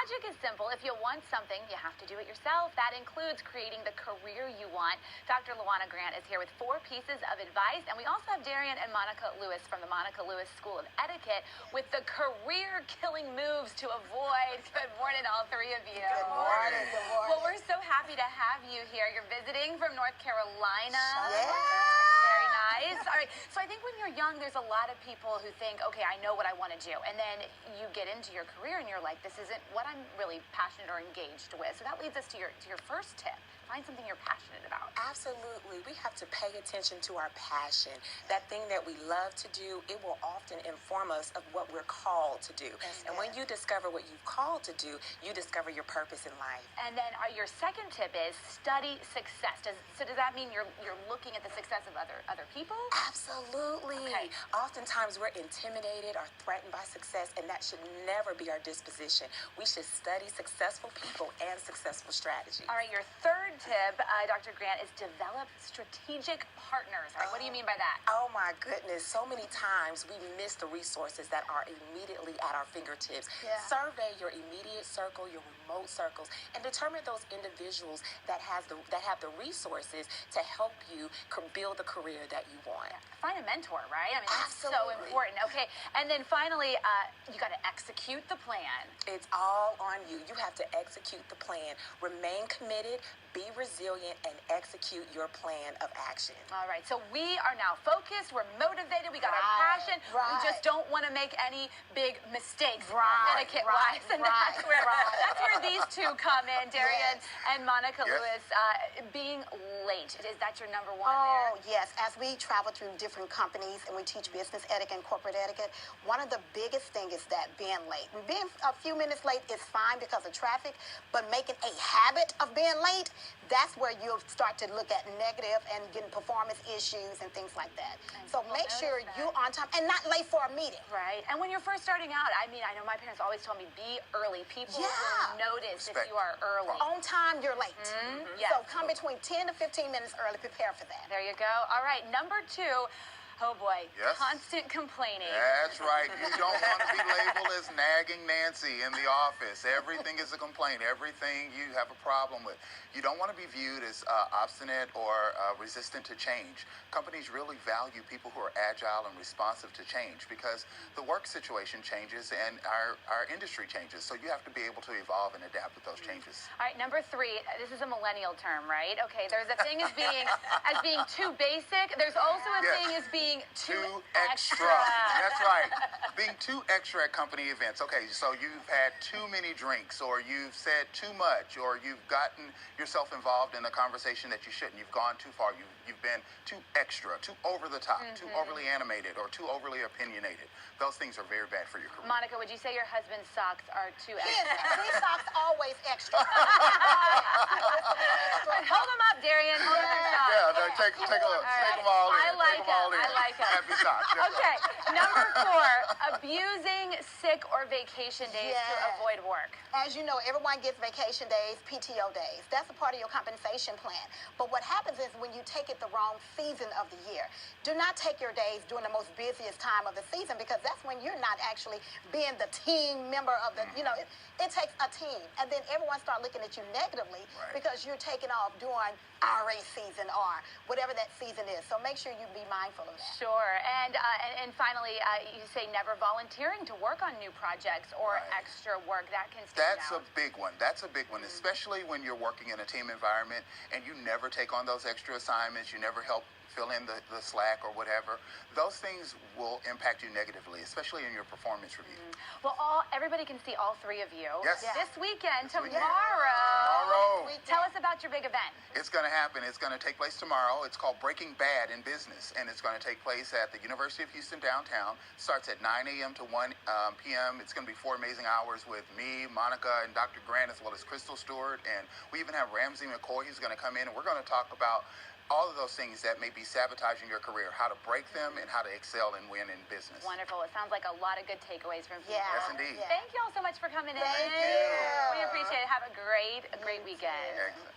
logic is simple. If you want something, you have to do it yourself. That includes creating the career you want. Dr. Luana Grant is here with 4 pieces of advice. And we also have Darian and Monica Lewis from the Monica Lewis School of Etiquette with the career-killing moves to avoid. Good morning, all 3 of you. Good morning. Good morning. Well, we're so happy to have you here. You're visiting from North Carolina. Yeah. Very nice. All right. So I think when you're young, there's a lot of people who think, okay, I know what I want to do. And then you get into your career and you're like, this isn't what I'm really passionate or engaged with. So that leads us to your first tip. Find something you're passionate about. Absolutely. We have to pay attention to our passion. That thing that we love to do, it will often inform us of what we're called to do. And when you discover what you've called to do, you discover your purpose in life. And then your second tip is study success. So does that mean you're looking at the success of other people? Absolutely. Okay. Oftentimes we're intimidated or threatened by success, and that should never be our disposition. We should study successful people and successful strategies. All right, your third tip, Dr. Grant, is develop strategic partners. All right, what do you mean by that? Oh my goodness, so many times we miss the resources that are immediately at our fingertips. Yeah. Survey your immediate circle, your remote circles, and determine those individuals that have the resources to help you build the career that you want. Find a mentor, right? I mean, that's so Absolutely. important. Okay, and then finally, you got to execute the plan. It's all on you. You have to execute the plan. Remain committed, be resilient, and execute your plan of action. All right, so we are now focused, we're motivated, we got our passion, we just don't want to make any big mistakes etiquette-wise, and that's where these two come in, Darian and Monica Lewis. Being late, is that your number one there? Oh, yes. As we travel through different companies and we teach business etiquette and corporate etiquette, one of the biggest things is that being late. Being a few minutes late is fine because of traffic, but making a habit of being late, that's where you'll start to look at negative and getting performance issues and things like that. So make sure you're on time and not late for a meeting. Right. And when you're first starting out, I mean, I know my parents always told me, be early. People will notice if you are early. On time, you're late. Yes. So come between 10 to 15 minutes early. Prepare for that. There you go. All right, number 2. Oh boy, constant complaining. That's right. You don't want to be labeled as nagging Nancy in the office. Everything is a complaint. Everything you have a problem with. You don't want to be viewed as obstinate or resistant to change. Companies really value people who are agile and responsive to change because the work situation changes and our industry changes. So you have to be able to evolve and adapt with those changes. All right, number 3. This is a millennial term, right? Okay, there's a thing as being too basic. There's also a thing as being too extra. That's right. Being too extra at company events. Okay, so you've had too many drinks, or you've said too much, or you've gotten yourself involved in a conversation that you shouldn't. You've gone too far. You've been too extra, too over the top, too overly animated, or too overly opinionated. Those things are very bad for your career. Monica, would you say your husband's socks are too Yes, extra? these socks always extra. Hold them up, Darian. Hold up your socks. Yeah, take a look. Take them all in. I like Take them all them. in. I like them. Happy socks. Yes, sir. Okay, number 4, abusing sick or vacation days to avoid work. As you know, everyone gets vacation days, PTO days. That's a part of your compensation plan. But what happens is when you take it the wrong season of the year, do not take your days during the most busiest time of the season because that's when you're not actually being the team member of the, it takes a team. And then everyone start looking at you negatively because you're taking off during RA season or whatever that season is. So make sure you be mindful of that. Sure. And finally, you say never volunteering to work on new projects or extra work. That can stand That's out. a big one. That's a big one, especially when you're working in a team environment and you never take on those extra assignments. You never help fill in the slack or whatever. Those things will impact you negatively, especially in your performance review. Well, everybody can see all 3 of you this weekend, tomorrow. Tell us about your big event. It's going to happen. It's going to take place tomorrow. It's called Breaking Bad in Business, and it's going to take place at the University of Houston downtown. Starts at 9 a.m. to 1 p.m. It's going to be 4 amazing hours with me, Monica, and Dr. Grant, as well as Crystal Stewart. And we even have Ramsey McCoy who's going to come in, and we're going to talk about all of those things that may be sabotaging your career, how to break them, and how to excel and win in business. Wonderful. It sounds like a lot of good takeaways from people. Yes, indeed. Thank you all so much for coming in. Thank you. We appreciate it. Have a great weekend. Excellent.